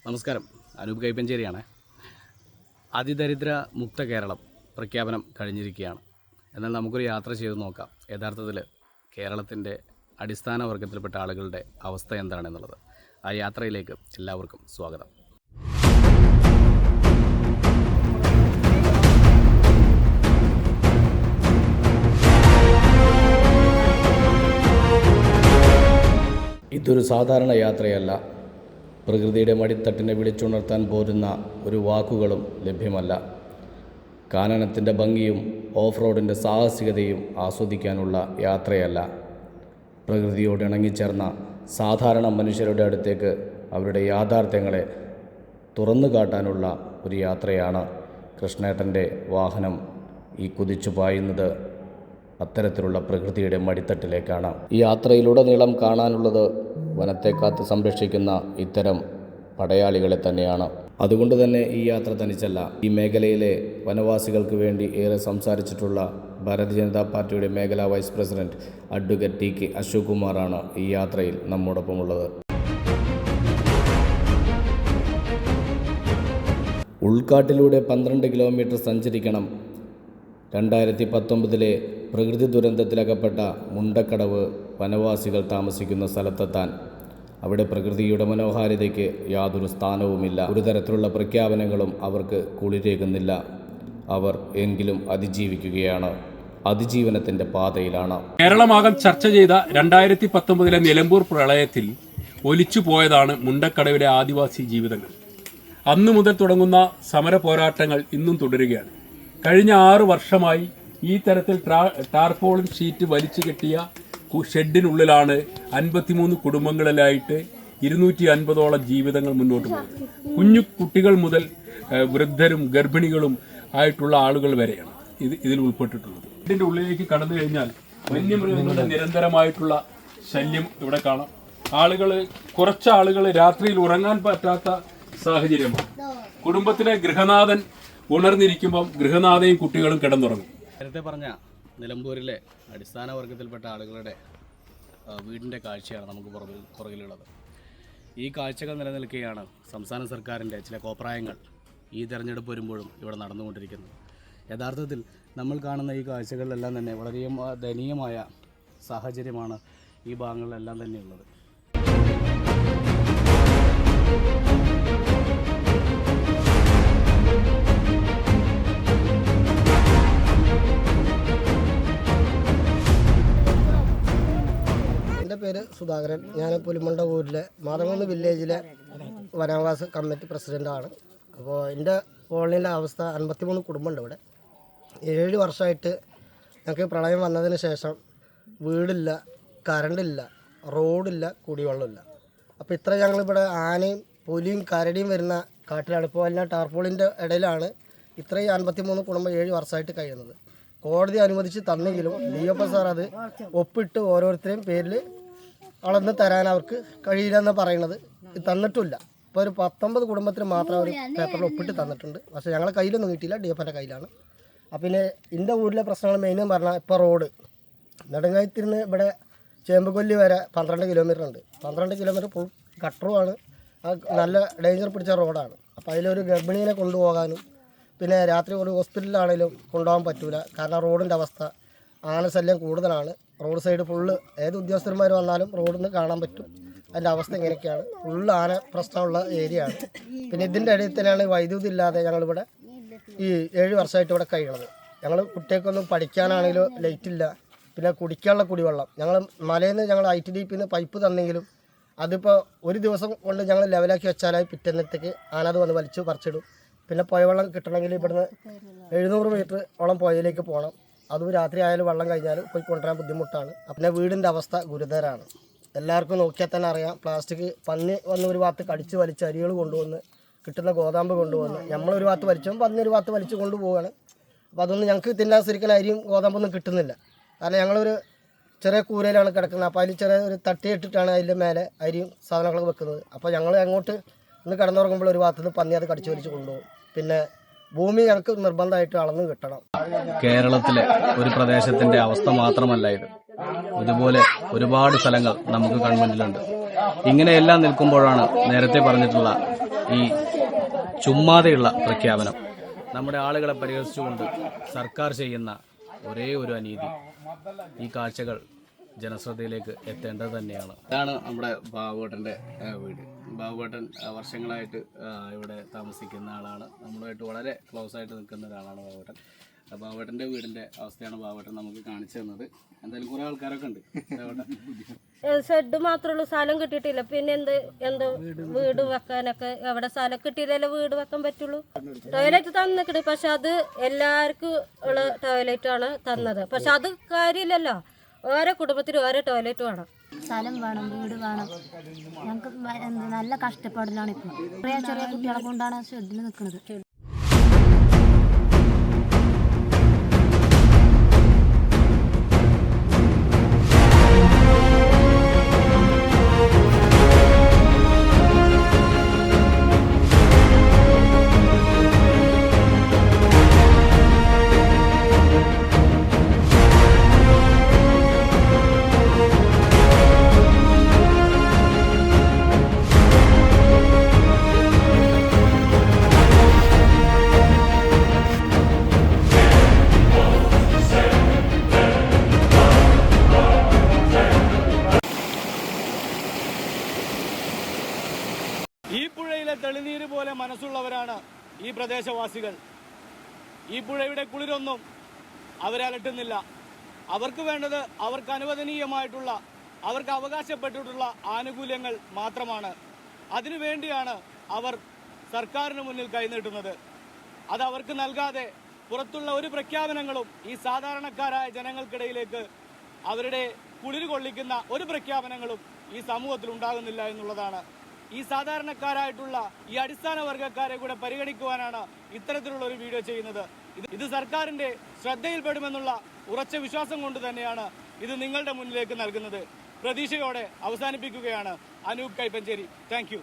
നമസ്കാരം, അനൂപ് കൈപ്പഞ്ചേരിയാണ്. അതിദരിദ്ര മുക്ത കേരളം പ്രഖ്യാപനം കഴിഞ്ഞിരിക്കുകയാണ്. എന്നാൽ നമുക്കൊരു യാത്ര ചെയ്ത് നോക്കാം. യഥാർത്ഥത്തിൽ കേരളത്തിൻ്റെ അടിസ്ഥാന വർഗത്തിൽപ്പെട്ട ആളുകളുടെ അവസ്ഥ എന്താണെന്നുള്ളത്. ആ യാത്രയിലേക്ക് എല്ലാവർക്കും സ്വാഗതം. ഇതൊരു സാധാരണ യാത്രയല്ല. പ്രകൃതിയുടെ മടിത്തട്ടിനെ വിളിച്ചുണർത്താൻ പോരുന്ന ഒരു വാക്കുകളും ലഭ്യമല്ല. കാനനത്തിൻ്റെ ഭംഗിയും ഓഫ് റോഡിൻ്റെ സാഹസികതയും ആസ്വദിക്കാനുള്ള യാത്രയല്ല. പ്രകൃതിയോട് ഇണങ്ങിച്ചേർന്ന സാധാരണ മനുഷ്യരുടെ അടുത്തേക്ക് അവരുടെ യാഥാർത്ഥ്യങ്ങളെ തുറന്നു കാട്ടാനുള്ള ഒരു യാത്രയാണ് കൃഷ്ണേട്ടൻ്റെ വാഹനം ഈ കുതിച്ചു പായുന്നത്. അത്തരത്തിലുള്ള പ്രകൃതിയുടെ മടിത്തട്ടിലേക്കാണ്. ഈ യാത്രയിലുടനീളം കാണാനുള്ളത് വനത്തെ കാത്ത് സംരക്ഷിക്കുന്ന ഇത്തരം പടയാളികളെ തന്നെയാണ്. അതുകൊണ്ട് തന്നെ ഈ യാത്ര തനിച്ചല്ല. ഈ മേഖലയിലെ വനവാസികൾക്ക് വേണ്ടി ഏറെ സംസാരിച്ചിട്ടുള്ള ഭാരതീയ ജനതാ പാർട്ടിയുടെ മേഖലാ vice president advocate TK. Ashok കുമാറാണ് ഈ യാത്രയിൽ നമ്മോടൊപ്പമുള്ളത്. ഉൾക്കാട്ടിലൂടെ 12 കിലോമീറ്റർ സഞ്ചരിക്കണം. 2019 പ്രകൃതി ദുരന്തത്തിലകപ്പെട്ട മുണ്ടക്കടവ് വനവാസികൾ താമസിക്കുന്ന സ്ഥലത്തെത്താൻ. അവിടെ പ്രകൃതിയുടെ മനോഹാരിതയ്ക്ക് യാതൊരു സ്ഥാനവുമില്ല. ഒരു തരത്തിലുള്ള പ്രഖ്യാപനങ്ങളും അവർക്ക് കുളിരേകുന്നില്ല. അവർ എങ്കിലും അതിജീവിക്കുകയാണ്. അതിജീവനത്തിൻ്റെ പാതയിലാണ്. കേരളമാകം ചർച്ച ചെയ്ത 2019 നിലമ്പൂർ പ്രളയത്തിൽ ഒലിച്ചു പോയതാണ് മുണ്ടക്കടവിലെ ആദിവാസി ജീവിതങ്ങൾ. അന്നു മുതൽ തുടങ്ങുന്ന സമര പോരാട്ടങ്ങൾ ഇന്നും തുടരുകയാണ്. കഴിഞ്ഞ 6 വർഷമായി ഈ തരത്തിൽ ടാർപോളിൻ ഷീറ്റ് വലിച്ചു കെട്ടിയ ഷെഡിനുള്ളിലാണ് 53 കുടുംബങ്ങളിലായിട്ട് 250ഓളം ജീവിതങ്ങൾ മുന്നോട്ട് പോകുന്നത്. കുഞ്ഞു കുട്ടികൾ മുതൽ വൃദ്ധരും ഗർഭിണികളും ആയിട്ടുള്ള ആളുകൾ വരെയാണ് ഇതിൽ ഉൾപ്പെട്ടിട്ടുള്ളത്. ഷെഡിന്റെ ഉള്ളിലേക്ക് കടന്നു കഴിഞ്ഞാൽ വന്യമൃഗങ്ങളുടെ നിരന്തരമായിട്ടുള്ള ശല്യം ഇവിടെ കാണാം. കുറച്ച് ആളുകൾ രാത്രിയിൽ ഉറങ്ങാൻ പറ്റാത്ത സാഹചര്യമാണ്. കുടുംബത്തിലെ ഗൃഹനാഥൻ ഉണർന്നിരിക്കുമ്പം ഗൃഹനാഥയും കുട്ടികളും കിടന്നുറങ്ങും. നേരത്തെ പറഞ്ഞ നിലമ്പൂരിലെ അടിസ്ഥാന വർഗത്തിൽപ്പെട്ട ആളുകളുടെ വീടിൻ്റെ കാഴ്ചയാണ് നമുക്ക് പുറകിലുള്ളത്. ഈ കാഴ്ചകൾ നിലനിൽക്കുകയാണ് സംസ്ഥാന സർക്കാരിൻ്റെ ചില കോപ്രായങ്ങൾ ഈ തെരഞ്ഞെടുപ്പ് വരുമ്പോഴും ഇവിടെ നടന്നുകൊണ്ടിരിക്കുന്നത്. യഥാർത്ഥത്തിൽ നമ്മൾ കാണുന്ന ഈ കാഴ്ചകളിലെല്ലാം തന്നെ വളരെ ദയനീയമായ സാഹചര്യമാണ് ഈ ഭാഗങ്ങളിലെല്ലാം തന്നെയുള്ളത്. എൻ്റെ പേര് സുധാകരൻ. ഞാൻ പുലിമണ്ട ഊരിലെ മാതമംകുന്ന് വില്ലേജിലെ വനാവാസ കമ്മിറ്റി പ്രസിഡൻ്റാണ്. അപ്പോൾ എൻ്റെ കോളനിയിലെ അവസ്ഥ 53 കുടുംബമുണ്ട് ഇവിടെ. 7 വർഷമായിട്ട് ഞങ്ങൾക്ക് പ്രളയം വന്നതിന് ശേഷം വീടില്ല, കറണ്ടില്ല, റോഡില്ല, കുടിവെള്ളമില്ല. അപ്പോൾ ഇത്ര ഞങ്ങളിവിടെ ആനയും പുലിയും കരടിയും വരുന്ന കാട്ടിലാണ്. ഇപ്പോൾ എല്ലാം ടാർപോളിൻ്റെ ഇടയിലാണ് ഇത്രയും 53 കുടുംബം 7 വർഷമായിട്ട് കഴിയുന്നത്. കോടതി അനുവദിച്ച് തന്നെങ്കിലും DFO സാർ അത് ഒപ്പിട്ട് ഓരോരുത്തരെയും പേരിൽ അളന്ന് തരാൻ അവർക്ക് കഴിയില്ലെന്ന് പറയുന്നത് തന്നിട്ടില്ല. ഇപ്പോൾ ഒരു 19 കുടുംബത്തിന് മാത്രം ഒരു പേപ്പറിൽ ഒപ്പിട്ട് തന്നിട്ടുണ്ട്. പക്ഷേ ഞങ്ങളെ കയ്യിലൊന്നും കിട്ടിയില്ല, DFOൻ്റെ കയ്യിലാണ്. അപ്പം പിന്നെ എൻ്റെ വീട്ടിലെ പ്രശ്നങ്ങൾ മെയിനും പറഞ്ഞാൽ ഇപ്പോൾ റോഡ് നെടുങ്ങായിത്തിരുന്ന് ഇവിടെ ചേമ്പുകൊല്ലി വരെ 12 കിലോമീറ്റർ ഉണ്ട്. 12 കിലോമീറ്റർ ഫുൾ ഗട്ടറുമാണ്. നല്ല ഡേഞ്ചർ പിടിച്ച റോഡാണ്. അപ്പോൾ അതിലൊരു ഗർഭിണീനെ കൊണ്ടുപോകാനും പിന്നെ രാത്രി ഒരു ഹോസ്പിറ്റലിലാണെങ്കിലും കൊണ്ടുപോകാൻ പറ്റില്ല. കാരണം റോഡിൻ്റെ അവസ്ഥ ആനശല്യം കൂടുതലാണ്. റോഡ് സൈഡ് ഫുള്ള് ഏത് ഉദ്യോഗസ്ഥന്മാർ വന്നാലും റോഡിൽ നിന്ന് കാണാൻ പറ്റും. അതിൻ്റെ അവസ്ഥ ഇങ്ങനെയൊക്കെയാണ്. ഫുള്ള് ആന പ്രശ്നമുള്ള ഏരിയയാണ്. പിന്നെ ഇതിൻ്റെ ഇടയിൽ തന്നെയാണ് വൈദ്യുതി ഇല്ലാതെ ഞങ്ങളിവിടെ ഈ 7 വർഷമായിട്ട് ഇവിടെ കഴിയണത്. ഞങ്ങൾ കുട്ടികൾക്കൊന്നും പഠിക്കാനാണെങ്കിലും ലൈറ്റില്ല. പിന്നെ കുടിക്കാനുള്ള കുടിവെള്ളം ഞങ്ങൾ മലയിൽ നിന്ന് ഞങ്ങൾ ITDP പൈപ്പ് തന്നെങ്കിലും അതിപ്പോൾ ഒരു ദിവസം കൊണ്ട് ഞങ്ങൾ ലെവലാക്കി വെച്ചാലായി പിറ്റേന്നത്തേക്ക് ആന അത് വന്ന് വലിച്ചു പറിച്ചിടും. പിന്നെ പുഴവെള്ളം കിട്ടണമെങ്കിൽ ഇവിടുന്ന് 700 മീറ്റർ ഓളം പുഴയിലേക്ക് പോകണം. അതും രാത്രി ആയാലും വെള്ളം കഴിഞ്ഞാൽ പോയി കൊണ്ടുവരാൻ ബുദ്ധിമുട്ടാണ്. പിന്നെ വീടിൻ്റെ അവസ്ഥ ഗുരുതരമാണ്. എല്ലാവർക്കും നോക്കിയാൽ തന്നെ അറിയാം. പ്ലാസ്റ്റിക് പന്നി വന്ന് ഒരു ഭാഗത്ത് കടിച്ച് വലിച്ച് അരികൾ കൊണ്ടുവന്ന് കിട്ടുന്ന ഗോതമ്പ് കൊണ്ടുവന്ന് നമ്മളൊരു ഭാഗത്ത് വലിച്ചും പന്നി ഒരു ഭാഗത്ത് വലിച്ചു കൊണ്ടുപോവുകയാണ്. അപ്പോൾ അതൊന്നും ഞങ്ങൾക്ക് തിന്നാൻ ശരിക്കും അരിയും ഗോതമ്പൊന്നും കിട്ടുന്നില്ല. കാരണം ഞങ്ങളൊരു ചെറിയ കൂരയിലാണ് കിടക്കുന്നത്. അപ്പോൾ അതിൽ ചെറിയ ഒരു തട്ടിയിട്ടിട്ടാണ് അതിൻ്റെ മേലെ അരിയും സാധനങ്ങളൊക്കെ വെക്കുന്നത്. അപ്പോൾ ഞങ്ങൾ അങ്ങോട്ട് ഒന്ന് കിടന്നുറങ്ങുമ്പോൾ ഒരു ഭാഗത്തുനിന്ന് പന്നി അത് കടിച്ചു വലിച്ച് കൊണ്ടുപോകും. പിന്നെ ഭൂമി ഞങ്ങൾക്ക് നിർബന്ധമായിട്ട് അളന്ന് കിട്ടണം. കേരളത്തിലെ ഒരു പ്രദേശത്തിൻ്റെ അവസ്ഥ മാത്രമല്ല ഇത്. ഇതുപോലെ ഒരുപാട് സ്ഥലങ്ങൾ നമുക്ക് കൺമുന്നിലുണ്ട്. ഇങ്ങനെയെല്ലാം നിൽക്കുമ്പോഴാണ് നേരത്തെ പറഞ്ഞിട്ടുള്ള ഈ ചുമ്മാതെയുള്ള പ്രഖ്യാപനം നമ്മുടെ ആളുകളെ പരിഹസിച്ചുകൊണ്ട് സർക്കാർ ചെയ്യുന്ന ഒരേ ഒരു അനീതി. ഈ കാഴ്ചകൾ ജനശ്രദ്ധയിലേക്ക് എത്തേണ്ടത് തന്നെയാണ്. ഇതാണ് നമ്മുടെ ബാബുവേട്ടൻ്റെ വീട്. ബാബുവേട്ടൻ വർഷങ്ങളായിട്ട് ഇവിടെ താമസിക്കുന്ന ആളാണ്. നമ്മളുമായിട്ട് വളരെ ക്ലോസ് ആയിട്ട് നിൽക്കുന്ന ഒരാളാണ് ബാബുവേട്ടൻ. ബാബുവേട്ടൻ്റെ വീടിൻ്റെ അവസ്ഥയാണ് ബാബുവേട്ടൻ നമുക്ക് കാണിച്ചു തന്നത്. എന്തായാലും കുറേ ആൾക്കാരൊക്കെ ഉണ്ട്. ഷെഡ് മാത്രമേ ഉള്ളൂ, സ്ഥലം കിട്ടിയിട്ടില്ല. പിന്നെ എന്ത് വീട് വെക്കാനൊക്കെ എവിടെ സ്ഥലം കിട്ടിയില്ലല്ലോ വീട് വെക്കാൻ പറ്റുള്ളൂ. ടോയ്ലറ്റ് തന്നിട്ടുണ്ട്, പക്ഷെ അത് എല്ലാവർക്കും ഉള്ള ടോയ്ലറ്റ് ആണ് തന്നത്. പക്ഷെ അത് കാര്യമില്ലല്ലോ, ഓരോ കുടുംബത്തിനും ഓരോ ടോയ്ലറ്റ് വേണം. സ്ഥലം വേണം, വീട് വേണം. ഞങ്ങൾക്ക് നല്ല കഷ്ടപ്പാടിലാണ് ഇപ്പോൾ. ചെറിയ കുട്ടികളെ കൊണ്ടാണ് ഷെഡിൽ നിൽക്കുന്നത്. ഈ പുഴയിലെ തെളിനീര് പോലെ മനസ്സുള്ളവരാണ് ഈ പ്രദേശവാസികൾ. ഈ പുഴയുടെ കുളിരൊന്നും അവരെ അലട്ടുന്നില്ല. അവർക്ക് വേണ്ടത് അവർക്ക് അനുവദനീയമായിട്ടുള്ള, അവർക്ക് അവകാശപ്പെട്ടിട്ടുള്ള ആനുകൂല്യങ്ങൾ മാത്രമാണ്. അതിനുവേണ്ടിയാണ് അവർ സർക്കാരിന് മുന്നിൽ കൈനീട്ടുന്നത്. അത് അവർക്ക് നൽകാതെ പുറത്തുള്ള ഒരു പ്രഖ്യാപനങ്ങളും ഈ സാധാരണക്കാരായ ജനങ്ങൾക്കിടയിലേക്ക് അവരുടെ കുളിര് കൊള്ളിക്കുന്ന ഒരു പ്രഖ്യാപനങ്ങളും ഈ സമൂഹത്തിൽ ഉണ്ടാകുന്നില്ല എന്നുള്ളതാണ്. ഈ സാധാരണക്കാരായിട്ടുള്ള ഈ അടിസ്ഥാന വർഗ്ഗക്കാരെ കൂടെ പരിഗണിക്കുവാനാണ് ഇത്തരത്തിലുള്ള ഒരു വീഡിയോ ചെയ്യുന്നത്. ഇത് സർക്കാരിന്റെ ശ്രദ്ധയിൽപ്പെടുമെന്നുള്ള ഉറച്ച വിശ്വാസം കൊണ്ട് തന്നെയാണ് ഇത് നിങ്ങളുടെ മുന്നിലേക്ക് നൽകുന്നത്. പ്രതീക്ഷയോടെ അവസാനിപ്പിക്കുകയാണ്. അനൂപ് കൈപ്പഞ്ചേരി. Thank U.